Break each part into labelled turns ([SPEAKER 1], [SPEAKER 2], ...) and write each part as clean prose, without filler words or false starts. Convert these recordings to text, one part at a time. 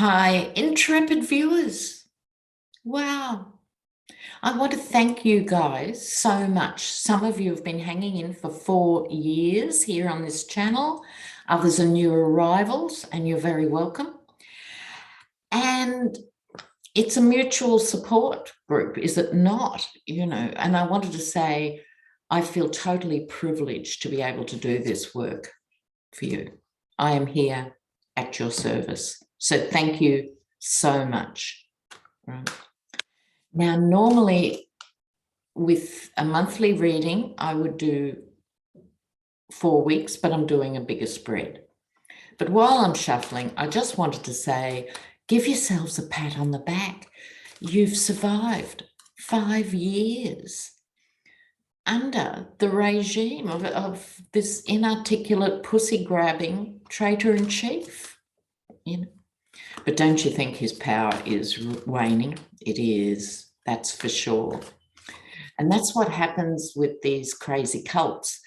[SPEAKER 1] Hi, intrepid viewers. Wow. I want to thank you guys so much. Some of you have been hanging in for 4 years here on this channel. Others are new arrivals, and you're very welcome. And it's a mutual support group, is it not? And I wanted to say, I feel totally privileged to be able to do this work for you. I am here at your service. So thank you so much. Right. Now, normally with a monthly reading, I would do 4 weeks, but I'm doing a bigger spread. But while I'm shuffling, I just wanted to say, give yourselves a pat on the back. You've survived 5 years under the regime of this inarticulate, pussy-grabbing traitor-in-chief. But don't you think his power is waning? It is, that's for sure. And that's what happens with these crazy cults.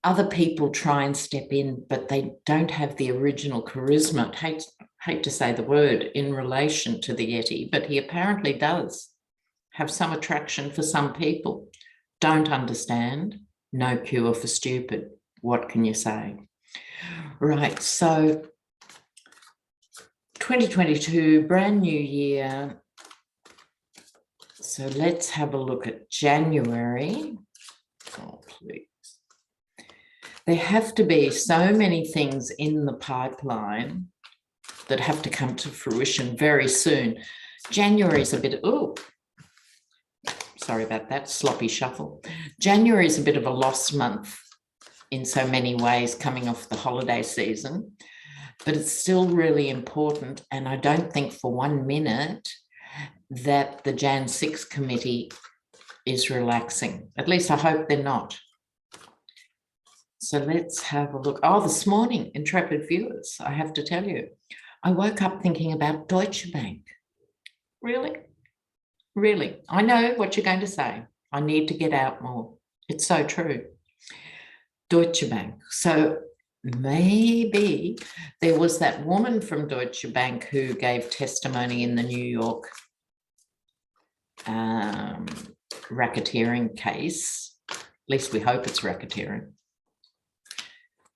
[SPEAKER 1] Other people try and step in, but they don't have the original charisma. Hate to say the word in relation to the Yeti, but he apparently does have some attraction for some people. Don't understand, no cure for stupid. What can you say? Right, so 2022, brand new year. So let's have a look at January. Oh, please. There have to be so many things in the pipeline that have to come to fruition very soon. January is a bit, sorry about that, sloppy shuffle. January is a bit of a lost month in so many ways, coming off the holiday season, but it's still really important. And I don't think for 1 minute that the Jan 6 committee is relaxing. At least I hope they're not. So let's have a look. Oh, this morning, intrepid viewers, I have to tell you, I woke up thinking about Deutsche Bank. Really? Really? I know what you're going to say. I need to get out more. It's so true. Deutsche Bank. So maybe there was that woman from Deutsche Bank who gave testimony in the New York racketeering case. At least we hope it's racketeering.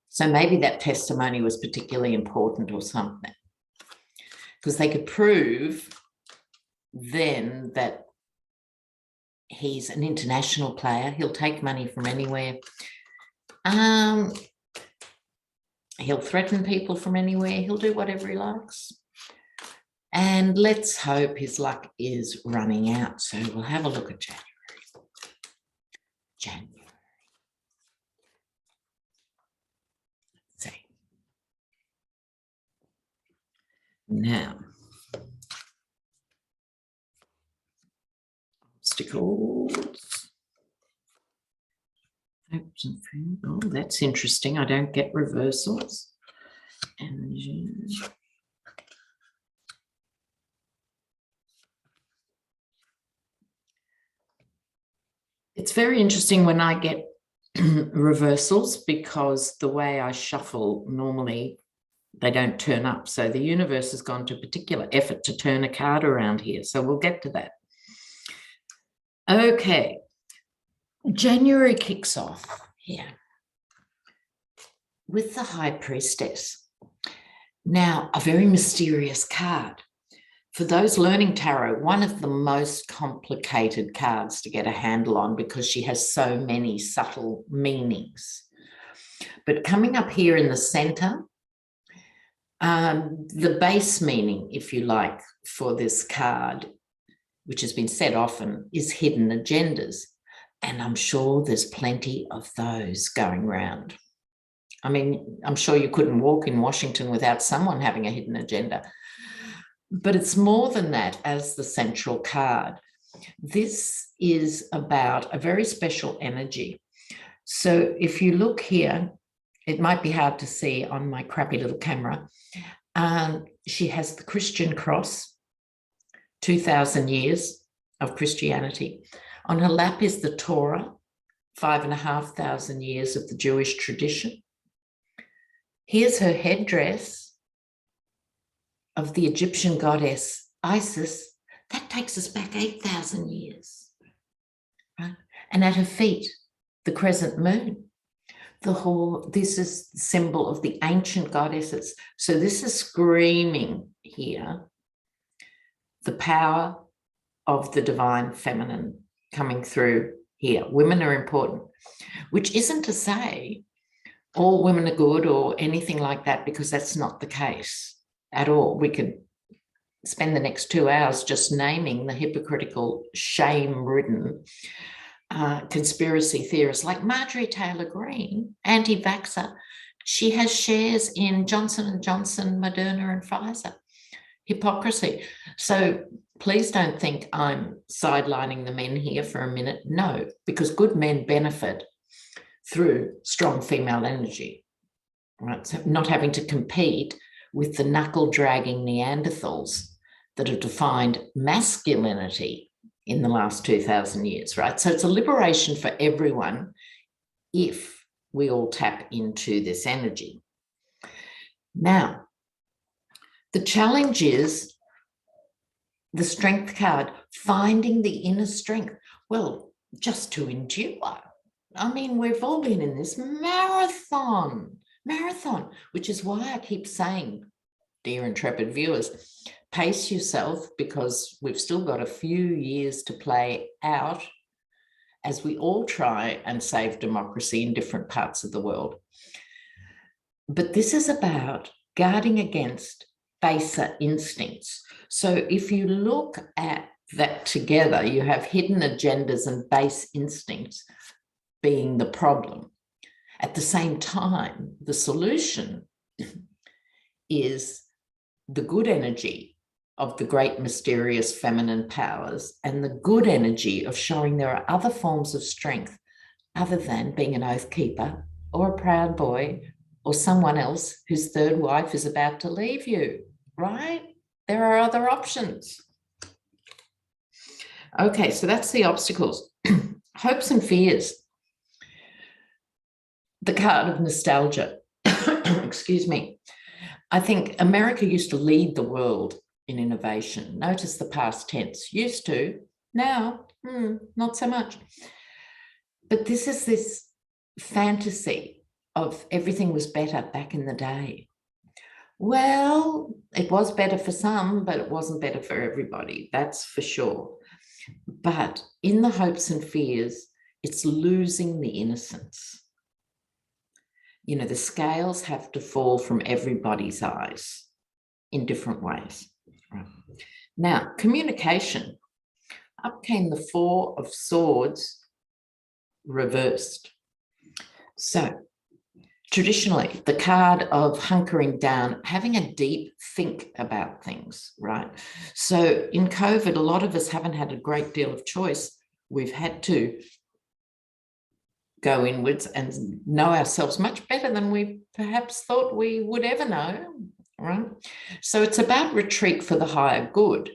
[SPEAKER 1] So maybe that testimony was particularly important or something, because they could prove then that he's an international player. He'll take money from anywhere. He'll threaten people from anywhere. He'll do whatever he likes. And let's hope his luck is running out. So we'll have a look at January. Let's see. Now, obstacles. Oh, that's interesting. I don't get reversals. Energy. It's very interesting when I get reversals, because the way I shuffle normally, they don't turn up. So the universe has gone to a particular effort to turn a card around here. So we'll get to that. Okay. January kicks off here with the High Priestess. Now, a very mysterious card. For those learning tarot, one of the most complicated cards to get a handle on, because she has so many subtle meanings. But coming up here in the center, the base meaning, if you like, for this card, which has been said often, is hidden agendas. And I'm sure there's plenty of those going around. I mean, I'm sure you couldn't walk in Washington without someone having a hidden agenda. But it's more than that as the central card. This is about a very special energy. So if you look here, it might be hard to see on my crappy little camera. She has the Christian cross, 2,000 years of Christianity. On her lap is the Torah, 5,500 years of the Jewish tradition. Here's her headdress, of the Egyptian goddess Isis, that takes us back 8,000 years, right? And at her feet, the crescent moon. This is the symbol of the ancient goddesses. So this is screaming here the power of the divine feminine coming through here. Women are important, which isn't to say all women are good or anything like that, because that's not the case at all. We could spend the next 2 hours just naming the hypocritical, shame-ridden conspiracy theorists like Marjorie Taylor Greene, anti-vaxxer. She has shares in Johnson & Johnson, Moderna and Pfizer. Hypocrisy. So please don't think I'm sidelining the men here for a minute. No, because good men benefit through strong female energy, right? So not having to compete with the knuckle-dragging Neanderthals that have defined masculinity in the last 2,000 years, right? So it's a liberation for everyone if we all tap into this energy. Now, the challenge is the strength card, finding the inner strength. Well, just to endure. I mean, we've all been in this marathon, which is why I keep saying, dear intrepid viewers, pace yourself, because we've still got a few years to play out as we all try and save democracy in different parts of the world. But this is about guarding against baser instincts. So if you look at that together, you have hidden agendas and base instincts being the problem. At the same time, the solution is the good energy of the great mysterious feminine powers and the good energy of showing there are other forms of strength other than being an oath keeper or a proud boy or someone else whose third wife is about to leave you, right? There are other options. Okay, so that's the obstacles. Hopes and fears. The card of nostalgia. Excuse me. I think America used to lead the world in innovation. Notice the past tense. Used to. Now, not so much. But this is this fantasy of everything was better back in the day. Well, it was better for some, but it wasn't better for everybody. That's for sure. But in the hopes and fears, it's losing the innocence. You know, the scales have to fall from everybody's eyes in different ways. Right. Now, communication. Up came the Four of Swords reversed. So, traditionally, the card of hunkering down, having a deep think about things, right? So in COVID, a lot of us haven't had a great deal of choice. We've had to go inwards and know ourselves much better than we perhaps thought we would ever know, right? So it's about retreat for the higher good,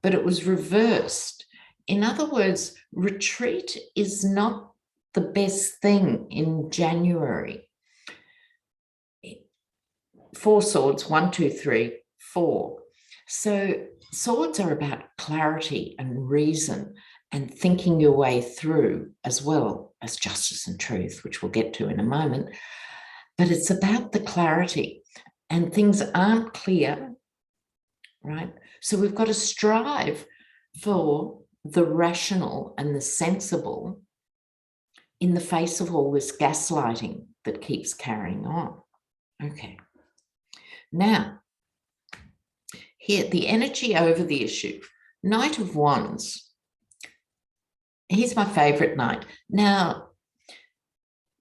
[SPEAKER 1] but it was reversed. In other words, retreat is not the best thing in January. 4 swords, 1, 2, 3, 4. So swords are about clarity and reason and thinking your way through, as well as justice and truth, which we'll get to in a moment. But it's about the clarity, and things aren't clear, right? So we've got to strive for the rational and the sensible in the face of all this gaslighting that keeps carrying on. Okay. Now, here, the energy over the issue. Knight of Wands. He's my favorite knight. Now,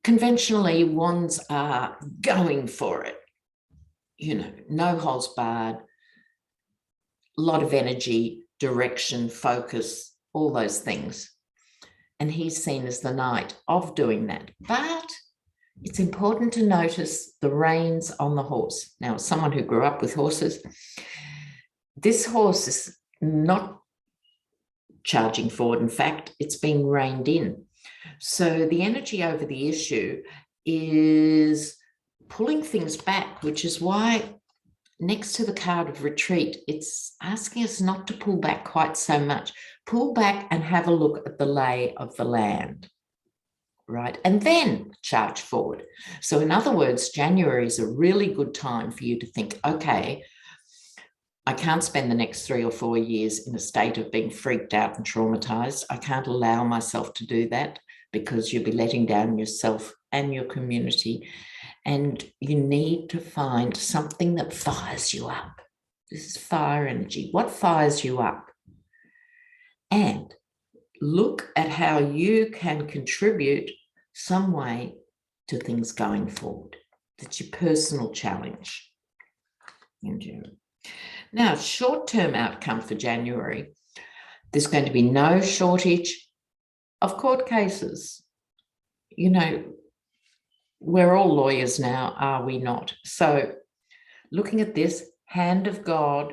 [SPEAKER 1] conventionally, wands are going for it. You know, no holds barred, a lot of energy, direction, focus, all those things. And he's seen as the knight of doing that. But it's important to notice the reins on the horse. Now, as someone who grew up with horses, this horse is not charging forward. In fact, it's being reined in. So the energy over the issue is pulling things back, which is why next to the card of retreat, it's asking us not to pull back quite so much. Pull back and have a look at the lay of the land, right? And then charge forward. So in other words, January is a really good time for you to think, okay, I can't spend the next 3 or 4 years in a state of being freaked out and traumatized. I can't allow myself to do that, because you'll be letting down yourself and your community. And you need to find something that fires you up. This is fire energy. What fires you up? And look at how you can contribute some way to things going forward. That's your personal challenge. Now, short-term outcome for January, there's going to be no shortage of court cases. You know, we're all lawyers now, are we not? So looking at this, hand of God,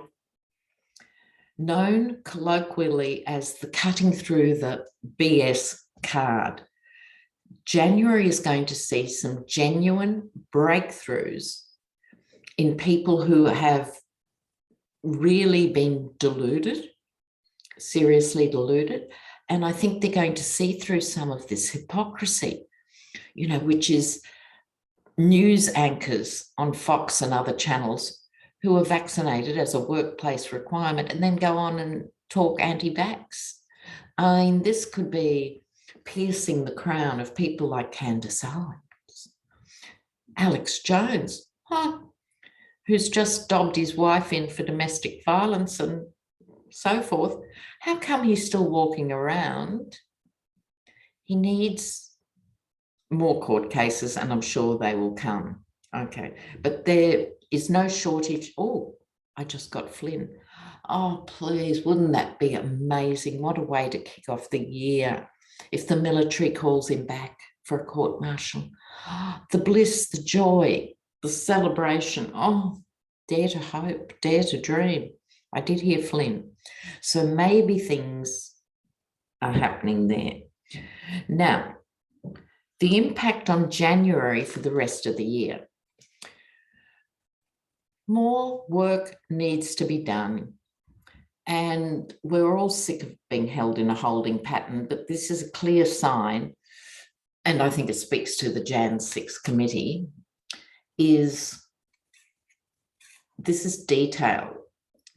[SPEAKER 1] known colloquially as the cutting through the BS card, January is going to see some genuine breakthroughs in people who have really been deluded, seriously deluded. And I think they're going to see through some of this hypocrisy, you know, which is news anchors on Fox and other channels who are vaccinated as a workplace requirement and then go on and talk anti-vax. I mean, this could be piercing the crown of people like Candace Owens, Alex Jones, who's just dobbed his wife in for domestic violence and so forth. How come he's still walking around? He needs more court cases, and I'm sure they will come. Okay, but there is no shortage. Oh, I just got Flynn. Oh, please, wouldn't that be amazing? What a way to kick off the year if the military calls him back for a court martial. The bliss, the joy, the celebration. Oh, dare to hope, dare to dream. I did hear Flynn. So maybe things are happening there. Now, the impact on January for the rest of the year. More work needs to be done. And we're all sick of being held in a holding pattern, but this is a clear sign, and I think it speaks to the Jan 6 committee, is this is detail.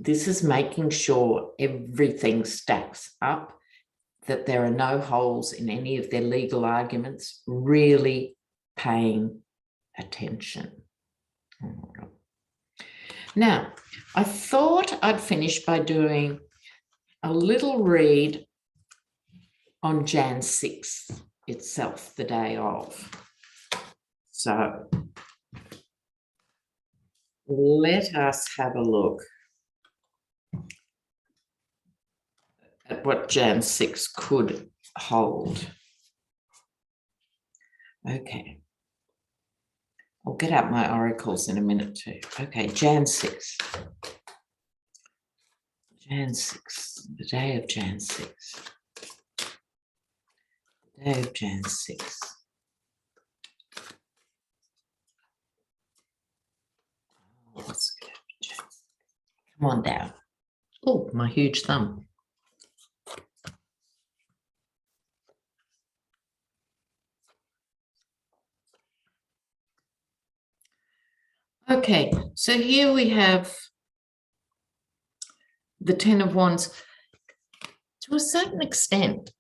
[SPEAKER 1] This is making sure everything stacks up, that there are no holes in any of their legal arguments, really paying attention. Now, I thought I'd finish by doing a little read on Jan 6th itself, the day of. So let us have a look at what Jan 6 could hold. Okay. I'll get out my oracles in a minute too. Okay, Jan 6. Jan 6, the day of Jan 6. The day of Jan 6. Let's go. Come on down. Oh, my huge thumb. Okay, so here we have the Ten of Wands. To a certain extent,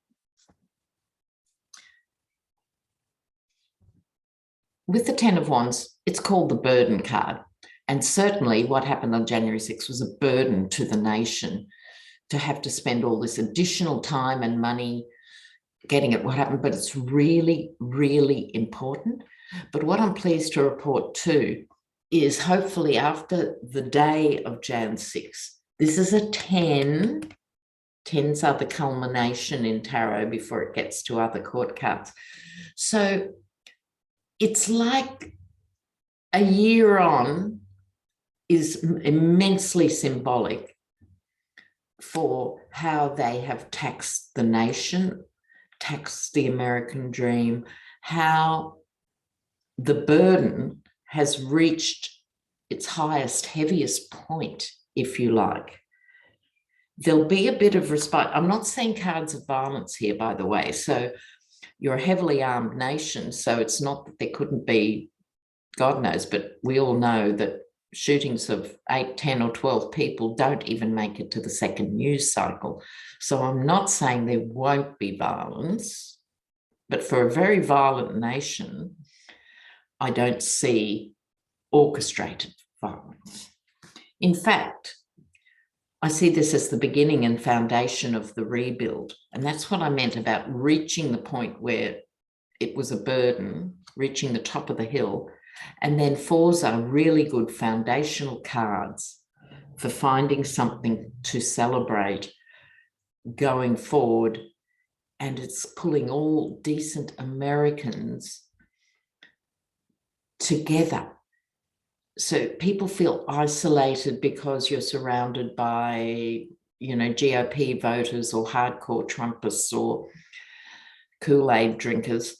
[SPEAKER 1] with the Ten of Wands, it's called the burden card. And certainly what happened on January 6th was a burden to the nation to have to spend all this additional time and money getting at what happened. But it's really, really important. But what I'm pleased to report too is hopefully after the day of Jan 6, this is a 10. 10s are the culmination in tarot before it gets to other court cards. So it's like a year on is immensely symbolic for how they have taxed the nation, taxed the American dream, how the burden has reached its highest, heaviest point, if you like. There'll be a bit of respite. I'm not seeing cards of violence here, by the way. So you're a heavily armed nation. So it's not that there couldn't be, God knows, but we all know that shootings of 8, 10 or 12 people don't even make it to the second news cycle. So I'm not saying there won't be violence, but for a very violent nation, I don't see orchestrated violence. In fact, I see this as the beginning and foundation of the rebuild. And that's what I meant about reaching the point where it was a burden, reaching the top of the hill. And then fours are really good foundational cards for finding something to celebrate going forward. And it's pulling all decent Americans together. So people feel isolated because you're surrounded by, GOP voters or hardcore Trumpists or Kool-Aid drinkers.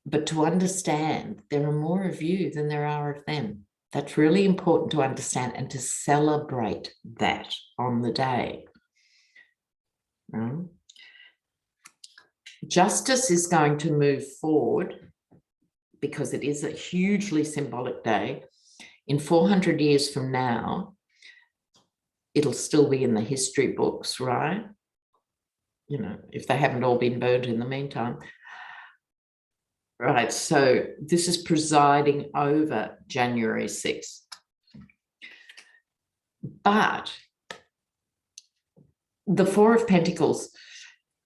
[SPEAKER 1] But to understand there are more of you than there are of them. That's really important to understand and to celebrate that on the day. Justice is going to move forward because it is a hugely symbolic day. In 400 years from now, it'll still be in the history books, right? If they haven't all been burnt in the meantime. Right, so this is presiding over January 6th. But the Four of Pentacles,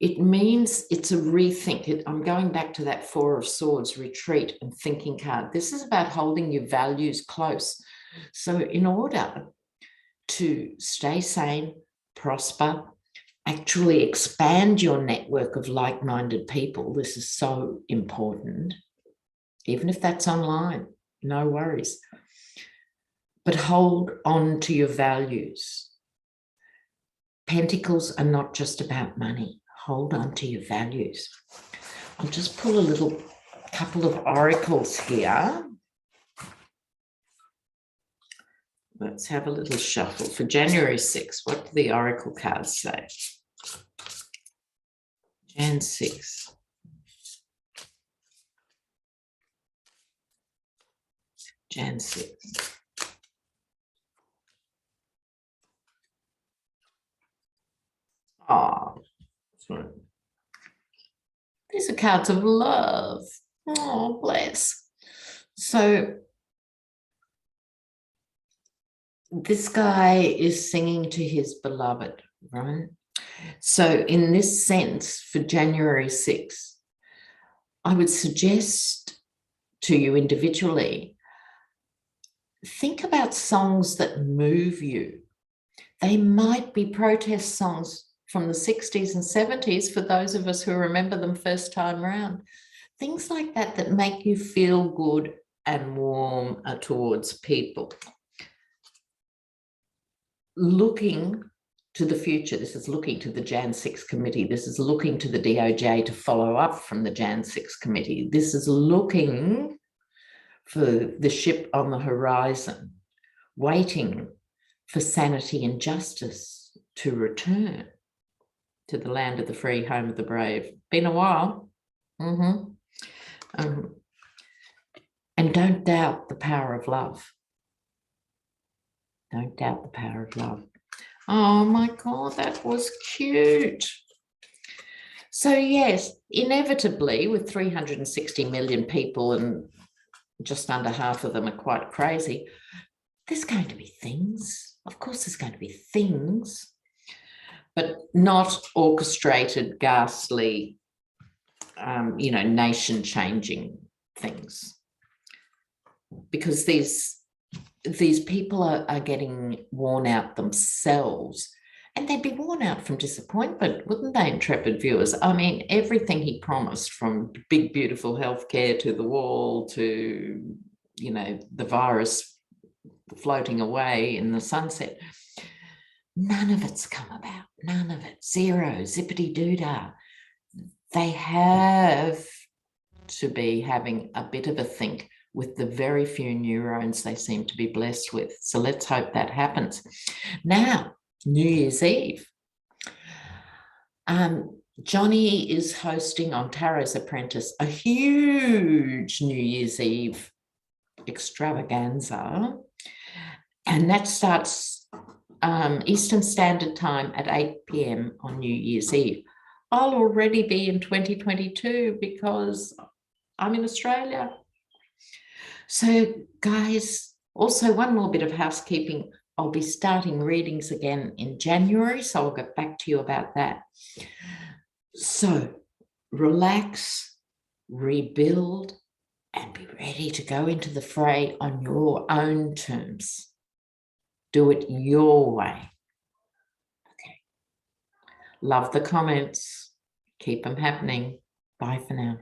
[SPEAKER 1] it means it's a rethink. I'm going back to that Four of Swords, retreat and thinking card. This is about holding your values close. So in order to stay sane, prosper, actually expand your network of like-minded people, this is so important, even if that's online, no worries. But hold on to your values. Pentacles are not just about money. Hold on to your values. I'll just pull a couple of oracles here. Let's have a little shuffle. For January 6th, what do the oracle cards say? Jan 6. Jan 6. Oh, sorry. These are cards of love. Oh, bless. So this guy is singing to his beloved, right? So in this sense, for January 6th, I would suggest to you individually, think about songs that move you. They might be protest songs from the 60s and 70s for those of us who remember them first time around. Things like that make you feel good and warm towards people. Looking to the future, this is looking to the Jan 6 committee. This is looking to the DOJ to follow up from the Jan 6 committee. This is looking for the ship on the horizon, waiting for sanity and justice to return to the land of the free, home of the brave. Been a while. And don't doubt the power of love. Don't doubt the power of love. Oh my God, that was cute. So yes, inevitably with 360 million people and just under half of them are quite crazy, there's going to be things. Of course there's going to be things, but not orchestrated, ghastly, nation-changing things. Because these people are getting worn out themselves, and they'd be worn out from disappointment, wouldn't they, intrepid viewers? I mean, everything he promised, from big, beautiful healthcare to the wall to, the virus floating away in the sunset, none of it's come about. None of it. Zero, zippity-doo-dah. They have to be having a bit of a think. with the very few neurons they seem to be blessed with. So let's hope that happens. Now, New Year's Eve. Johnny is hosting on Tarot's Apprentice a huge New Year's Eve extravaganza, and that starts Eastern Standard Time at 8 p.m. on New Year's Eve. I'll already be in 2022 because I'm in Australia. So guys, also one more bit of housekeeping. I'll be starting readings again in January, so I'll get back to you about that. So relax, rebuild, and be ready to go into the fray on your own terms. Do it your way. Okay. Love the comments. Keep them happening. Bye for now.